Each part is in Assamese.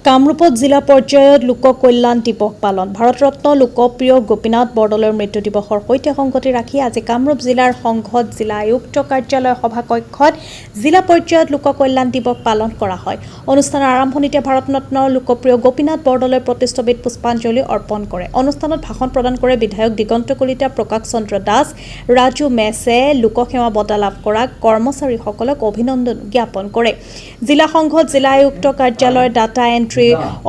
কামৰূপত জিলা পৰ্যায়ত লোক কল্যাণ দিৱস পালন। ভাৰতৰত্ন লোকপ্ৰিয় গোপীনাথ বৰদলৈৰ মৃত্যু দিৱসৰ সৈতে সংগতি ৰাখি আজি কামৰূপ জিলাৰ সংঘত জিলা আয়ুক্ত কাৰ্যালয় সভাকক্ষত জিলা পৰ্যায়ত লোক কল্যাণ দিৱস পালন কৰা হয়। অনুষ্ঠানৰ আৰম্ভণিতে ভাৰতৰত্ন লোকপ্ৰিয় গোপীনাথ বৰদলৈৰ প্ৰতিষ্ঠাবিত পুষ্পাঞ্জলি অৰ্পণ কৰে। অনুষ্ঠানত ভাষণ প্ৰদান কৰে বিধায়ক দিগন্ত কলিতা, প্ৰকাশ চন্দ্ৰ দাস, ৰাজু মেছে। লোকসেৱা বঁটা লাভ কৰা কৰ্মচাৰীসকলক অভিনন্দন জ্ঞাপন কৰে। জিলা সংঘত জিলা আয়ুক্ত কাৰ্যালয়ৰ data entry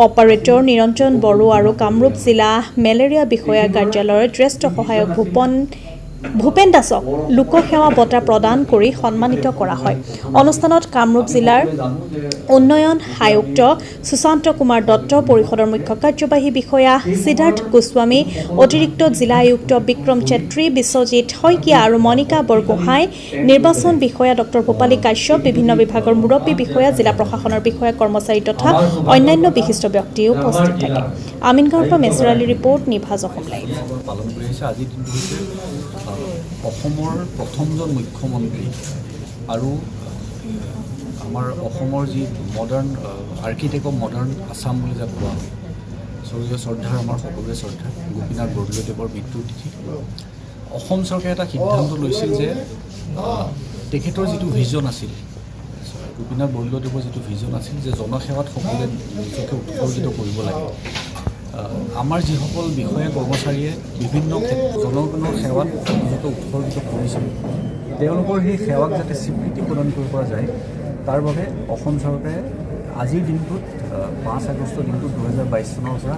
operator Niranjan Boro আৰু কামৰূপ জিলা মেলেৰিয়া বিষয়া কাৰ্যালয়ৰ জ্যেষ্ঠ সহায়ক ভূপেন দাসক লোকসেৱা বঁটা প্ৰদান কৰি সন্মানিত কৰা হয়। অনুষ্ঠানত কামৰূপ জিলাৰ উন্নয়ন আয়ুক্ত সুশান্ত কুমাৰ দত্ত, পৰিষদৰ মুখ্য কাৰ্যবাহী বিষয়া সিদ্ধাৰ্থ গোস্বামী, অতিৰিক্ত জিলা আয়ুক্ত বিক্ৰম চেত্ৰী, বিশ্বজিৎ শইকীয়া আৰু মণিকা বৰগোহাঁই, নিৰ্বাচন বিষয়া ডক্টৰ ভূপালী কাশ্যপ, বিভিন্ন বিভাগৰ মুৰব্বী বিষয়া, জিলা প্ৰশাসনৰ বিষয়া, কৰ্মচাৰী তথা অন্যান্য বিশিষ্ট ব্যক্তি উপস্থিত থাকে। আমিনগাঁৱৰ পৰা মেচৰালী ৰিপৰ্ট, নিভাজ অসম লাইভ। অসমৰ প্ৰথমজন মুখ্যমন্ত্ৰী আৰু আমাৰ অসমৰ যি modern architect of modern Assam বুলি যাক কোৱা হয়, স্বৰ্গীয় শ্ৰদ্ধাৰ আমাৰ সকলোৰে শ্ৰদ্ধা গোপীনাথ বৰদলৈদেৱৰ মৃত্যুৰ তিথি। অসম চৰকাৰে এটা সিদ্ধান্ত লৈছিল যে তেখেতৰ যিটো ভিজন আছিল, গোপীনাথ বৰদলৈদেৱৰ যিটো ভিজন আছিল যে জনসেৱাত সকলোৱে নিজকে উৎসৰ্গিত কৰিব লাগে। আমাৰ যিসকল বিষয়া কৰ্মচাৰীয়ে বিভিন্ন জনগণৰ সেৱাত নিজকে উৎসৰ্গিত কৰিছিল, তেওঁলোকৰ সেই সেৱাক যাতে স্বীকৃতি প্ৰদান কৰিব পৰা যায়, তাৰ বাবে অসম চৰকাৰে আজিৰ দিনটোত 5 আগষ্ট দিনটোত 2022 চনৰ পৰা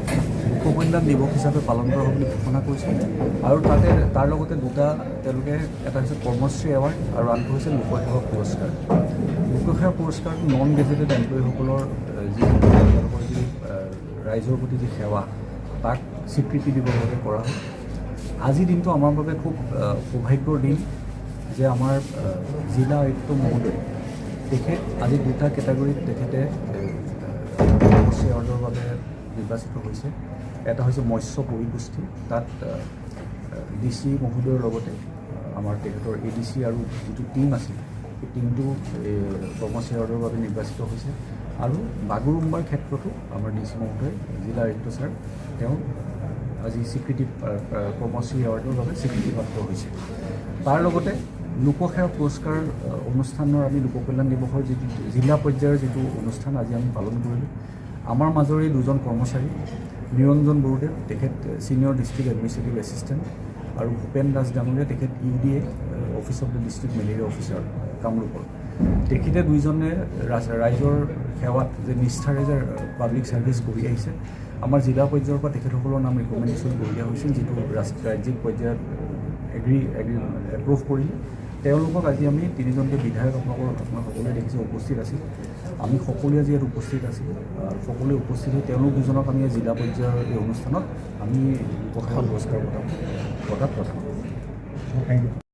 লোক কল্যাণ দিৱস হিচাপে পালন কৰা হ'ব বুলি ঘোষণা কৰিছিল। আৰু তাৰ লগতে দুটা তেওঁলোকে, এটা হৈছে কৰ্মশ্ৰী এৱাৰ্ড আৰু আনটো হৈছে লোকসেৱা পুৰস্কাৰ। লোকসেৱা পুৰস্কাৰ নন গেজেটেড এমপ্লয়ীসকলৰ যি তেওঁলোকৰ যি ৰাইজৰ প্ৰতি যি সেৱা, তাক স্বীকৃতি দিবৰ বাবে কৰা হয়। আজিৰ দিনটো আমাৰ বাবে খুব সৌভাগ্যৰ দিন যে আমাৰ জিলা আয়ুক্ত মহোদয় তেখেত আজি দুটা কেটাগৰীত তেখেতে কৰ্মশ্ৰী এৱাৰ্ডৰ বাবে নিৰ্বাচিত হৈছে। এটা হৈছে মৎস্য পৰিপুষ্টি, তাত DC মহোদয়ৰ লগতে আমাৰ তেখেতৰ ADC আৰু যিটো টীম আছিল, সেই টীমটো কৰ্মশ্ৰী এৱাৰ্ডৰ বাবে নিৰ্বাচিত হৈছে। আৰু বাগুৰুম্বাৰ ক্ষেত্ৰতো আমাৰ DC মহোদয়, জিলা আয়ুক্ত ছাৰ, তেওঁ আজি কৰ্মশ্ৰী এৱাৰ্ডৰ বাবে স্বীকৃতিপ্ৰাপ্ত হৈছে। তাৰ লগতে লোকসেৱা পুৰস্কাৰ অনুষ্ঠানৰ আমি লোক কল্যাণ দিৱসৰ যিটো জিলা পৰ্যায়ৰ যিটো অনুষ্ঠান আজি আমি পালন কৰিলোঁ। আমাৰ মাজৰে দুজন কৰ্মচাৰী, নিৰঞ্জন বড়োদেৱ, তেখেত ছিনিয়ৰ ডিষ্ট্ৰিক্ট এডমিনিষ্ট্ৰেটিভ এছিষ্টেণ্ট, আৰু ভূপেন দাস ডাঙৰীয়া, তেখেত UDA office of the district malaria officer কামৰূপৰ। তেখেতে দুইজনে ৰাইজৰ সেৱাত যে নিষ্ঠাৰে যে পাব্লিক ছাৰ্ভিচ কৰি আহিছে, আমাৰ জিলা পৰ্যায়ৰ পৰা তেখেতসকলৰ নাম ৰিকমেণ্ডেশ্যন কৰি দিয়া হৈছিল, যিটো ৰাজ্যিক পৰ্যায়ত এপ্ৰুভ কৰিলে। তেওঁলোকক আজি আমি তিনিজনকে বিধায়ক আপোনালোক সকলোৱে দেখিছে উপস্থিত আছিল। আমি সকলোৱে আজি ইয়াত উপস্থিত আছিল, সকলোৱে উপস্থিত হৈ তেওঁলোক দুজনক আমি জিলা পৰ্যায়ৰ এই অনুষ্ঠানত আমি লোকসেৱা পুৰস্কাৰ বঁটা প্ৰদান কৰিম।